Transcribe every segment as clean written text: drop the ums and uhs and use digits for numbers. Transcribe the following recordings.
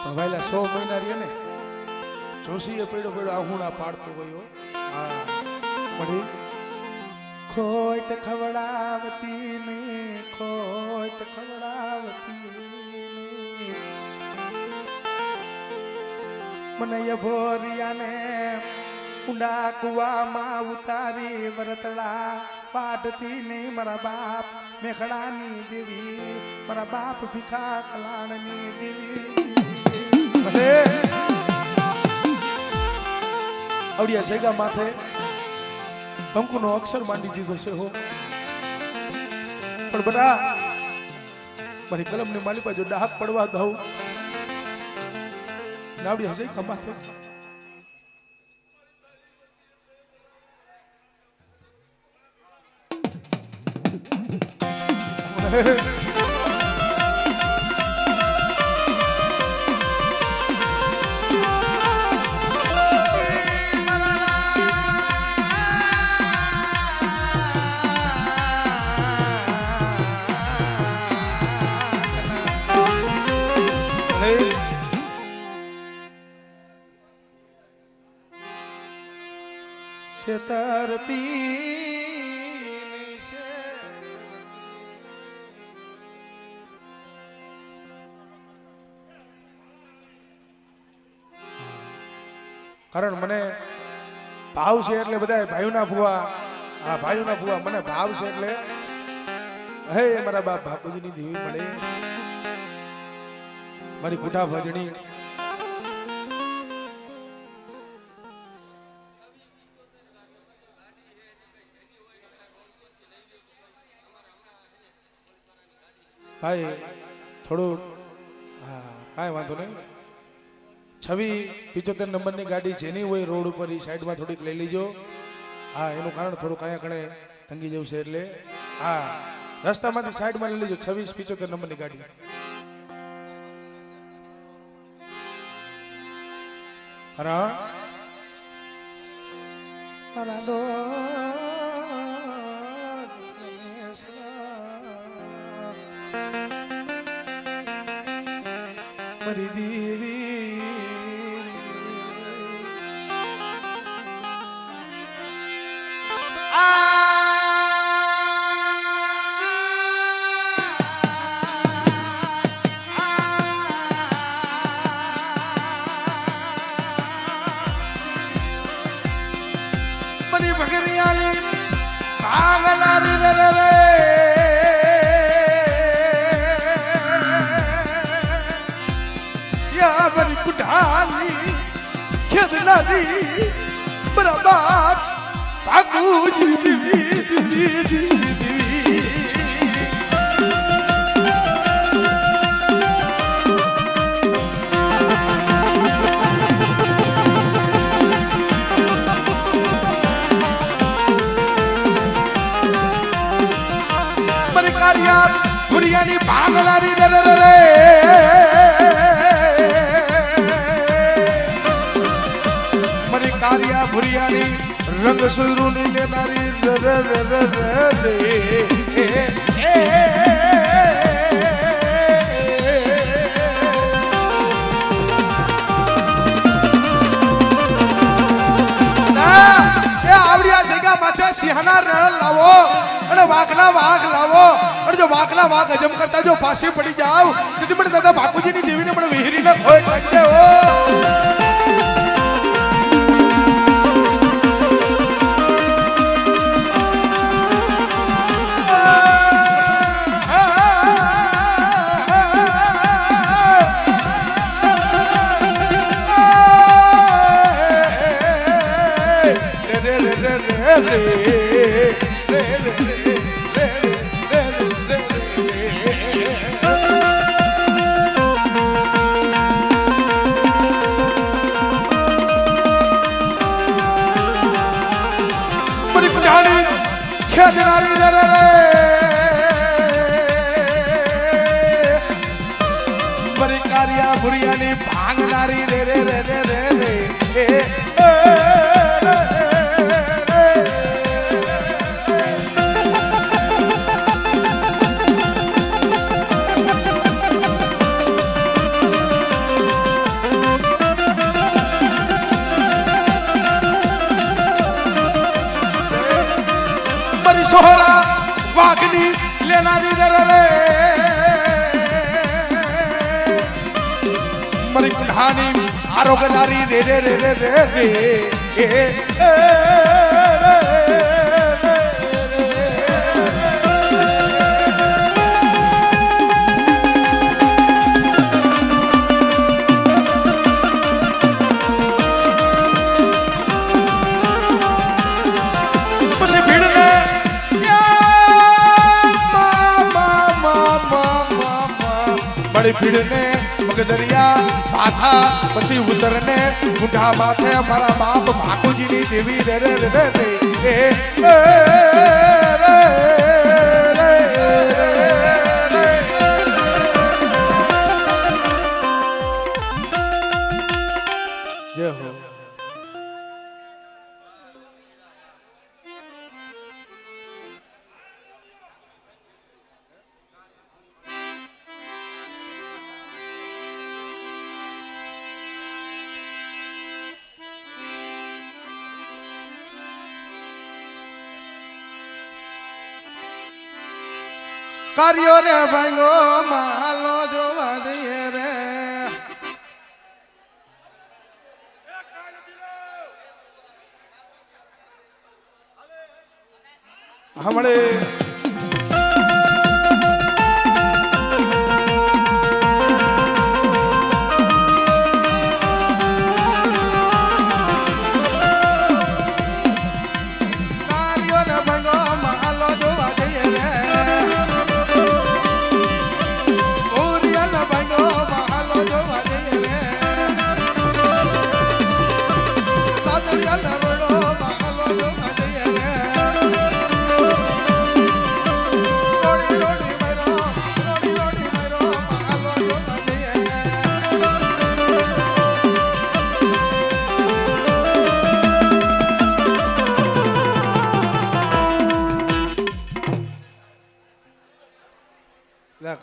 પણ વહેલા 100 મહિના રહ્યા ને જોશીએ પેડો પેડો આહુણા પાડતો ગયો. હા મળી ખોટ ખવડાવતી ને ખોટ ખવડાવતી મને યભોરિયાને ઊંડા કુવામાં ઉતારી વરતડા પાડતી ને મારા બાપ મેઘડાની દેવી મારા બાપ ભીખા કલાણની દેવી મને આવડિયા સેગા માથે કંકુનો અક્ષર માંડી દીધો છે હો. પણ બધા મારી કલમની માલિકા જો ડાહક પડવા દઉં નાવડી હશે કમાથે કારણ મને ભાવ છે એટલે બધા ભાઈઓના ભુવા હા ભાઈઓના ભુવા મને ભાવ છે એટલે હે મારા બાપ બાપુજીની દેવી મળે મારી કુઠા ભજણી ભાઈ થોડું હા કાંઈ વાંધો નહીં 7675 નંબરની ગાડી જેની હોય રોડ ઉપર એ સાઈડમાં થોડીક લઈ લેજો. હા એનું કારણ થોડું કાંઈ કણે તંગી જવું છે એટલે હા રસ્તામાંથી સાઈડમાં લઈ લેજો 2675 નંબરની ગાડી. ખરા મારી દેવી મની ભગરિયાલી પાગલારી રે રે રે યા મરી કુઢાલી ખેદલારી બરાબર ભાગુજી દેવી દેવી દેવી દેવી ભુરિયાની ભાગલારી રે રે રે મરી કારિયા ભુરિયાની રંગ સુરુની લેનારી રે રે રે રે રે આવડિયા જગ્યા માથે સિંહના રણ લાવો અને વાઘના વાઘ લાવો અને જો વાઘના વાઘ હજમ કરતા જો ફાંસી પડી જાવ તેથી મને દાદા બાપુજીની દેવીને મને વિહરીને ખોટ લાગજે હો. ખેદનારી રે રે રે મરી કારિયા ભુરિયાની ભાંગનારી રે રે રે રે રે રે सोहरा वागनी लेनारी रे रे मरी कहानी आरोगनारी रे रे रे रे रे रे बड़ी भीड़ ने मगदरिया बाधा पसी उतरने मुंडा माथे हमारा बाप भाकू जी नी देवी रे रे रे रे जय हो कार्यो रे भांगो मालो जो वादिए रे हमरे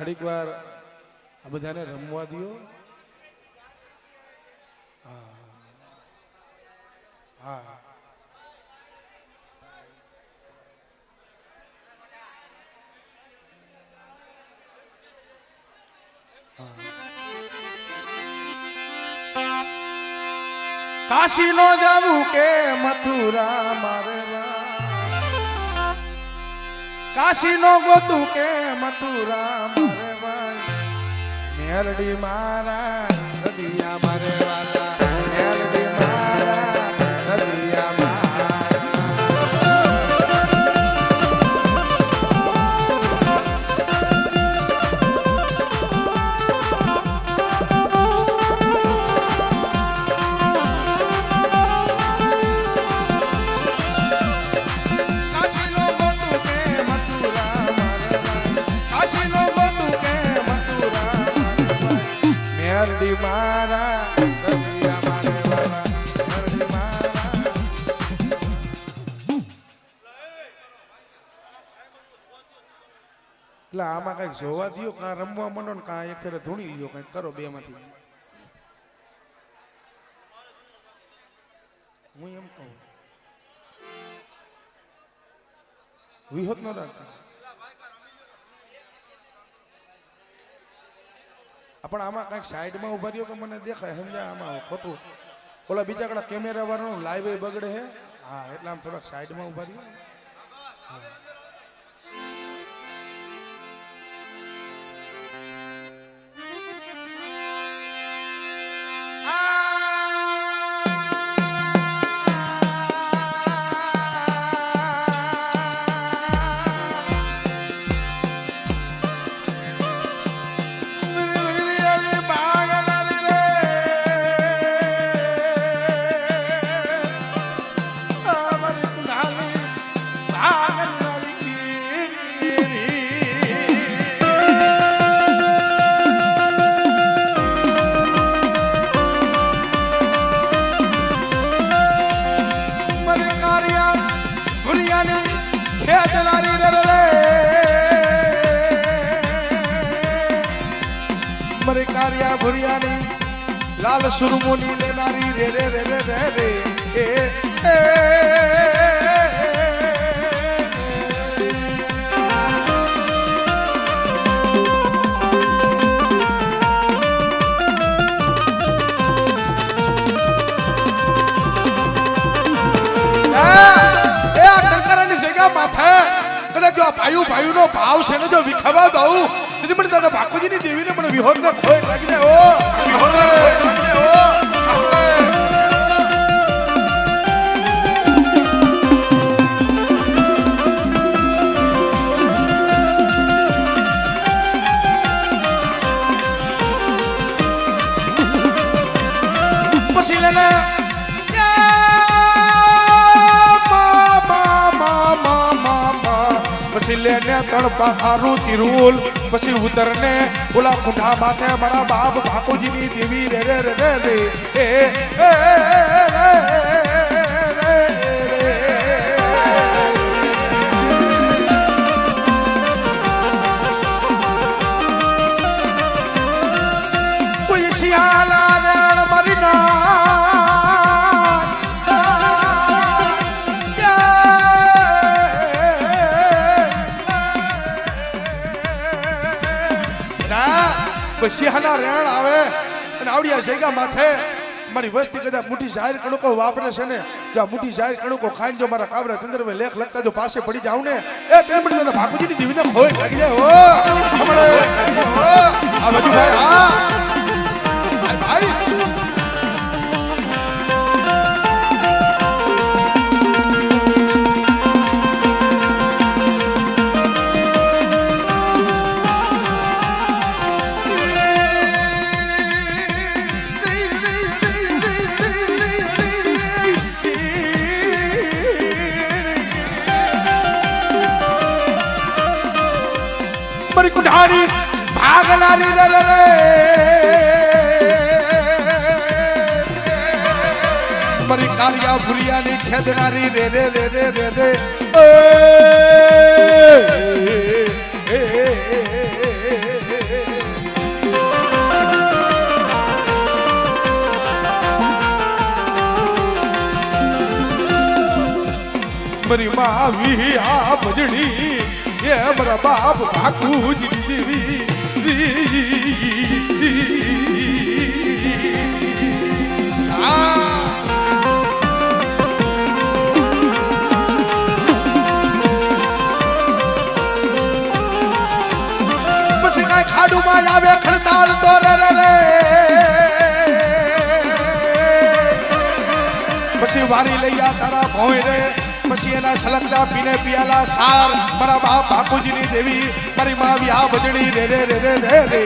घड़ीक वार आ बधाने रमवा दियो हाँ काशी नो जाबू के मथुरा मारे काशी नो गोतू के मथुरा मारे मेलडी मारा नदिया मारे वाला मेलडी मारा नदिया मारा मारा नदिया मारे वाला मेलडी मारा એટલે આમાં કઈક જોવા દો કા રમવા માંડો ને કા એક ફેરે ધૂણી લ્યો કઈક કરો બે માંથી હું એમ કહું વિહોત ન રાખજો પણ આમાં કંઈક સાઈડમાં ઉભા રહ્યો કે મને દેખાય સમજ્યા આમાં ખોટું ઓલા બીજા કડા કેમેરા વાળાનો લાઈવ બગડે છે હા એટલે આમ થોડાક સાઈડમાં ઉભા રહ્યો कारिया भुरियानी लाल सुरमुनी लेनारी रे रे रे रे रे रे ભાઈઓ ભાઈઓનો ભાવ છે ને જો વિખાવા દઉં તેથી મને દાદા ભાકોજીની દેવીને મને વિહોરને ખોટ લાગી જાય ઓ વિહોરને ખોટ લાગી જાય ઓ પછી લેને પછી લેને તળપા હારું તિરુલ પછી ઉતરને ઓલા કુંઠા માથે મારા બાપ ભાકોજીની દેવી રે રે રે રે એ કોઈ શિયાલા રણ મરીના સિંહના રેણ આવે અને આવડિયા જગ્યા માથે મારી વસ્તી કદાચ મુઠ્ઠી જાહેર કણુકો વાપરે છે ને જો મુઠ્ઠી જાહેર કણુકો ખાઈને જો મારા કાબરા ચંદ્રભાઈ લેખ લખતા જો પાસે પડી જાવ ને એ તે મને ભાગુજીની દેવીને ખોઈ લાગી જાય હો હમણે આ બધું ભાઈ હા ભાઈ कुठारी भागलारी रे रे रे मरी कालिया भुलिया नी खेदनारी रे रे रे रे रे रे मरी माँ विया भजड़ी ये मेरा बाप भाकूजी देवी પછી કાંઈ ખાડુમાં આવે ખડતાલ તો રે રે રે પછી વારી લઈ આ તારા ભોય રે પછી એના સલગતા પીને પિયાલા સાર મારા બાપ બાપુજીની દેવી મારી માં વ્યા ભજણી રે રે રે રે રે રે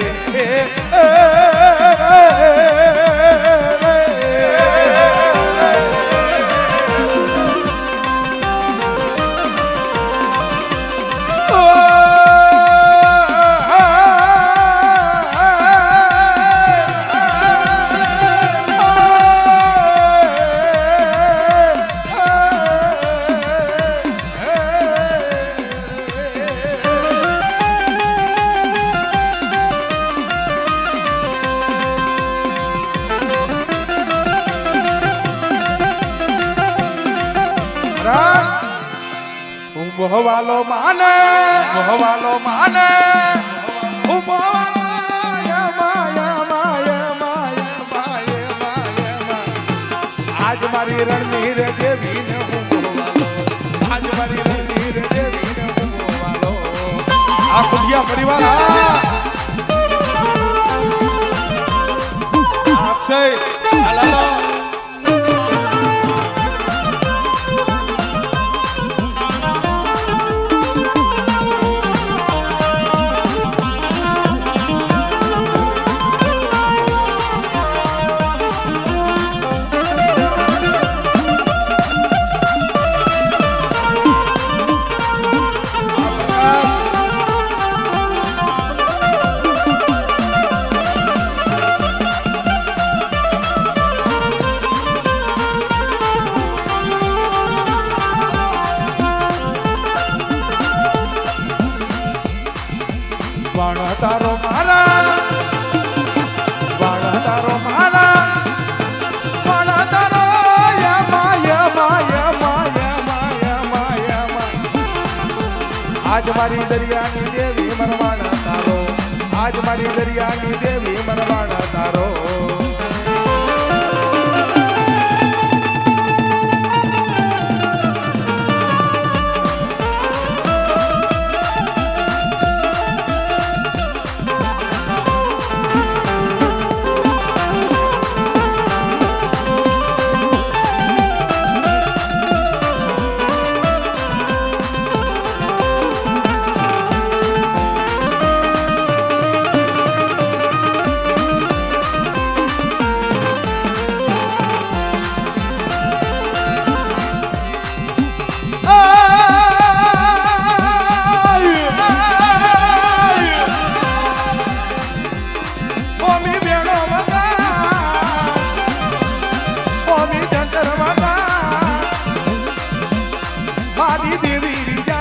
મોહવાલો માને માયા માયા માયા માયા માયા આજ મારી રણની રે દેવી ને હું મોહવાલો આજ મારી રણની રે દેવી ને હું મોહવાલો આ કુડિયા પરિવાર અક્ષય હાલો તારો મારા વાળા તારો મારા વાળા તારો યા માયા માયા માયા માયા માયા માયા આજ મારી દરિયાની દેવી મરવાણા તારો આજ મારી દરિયાની દેવી મરવાણા તારો દેવી રીજા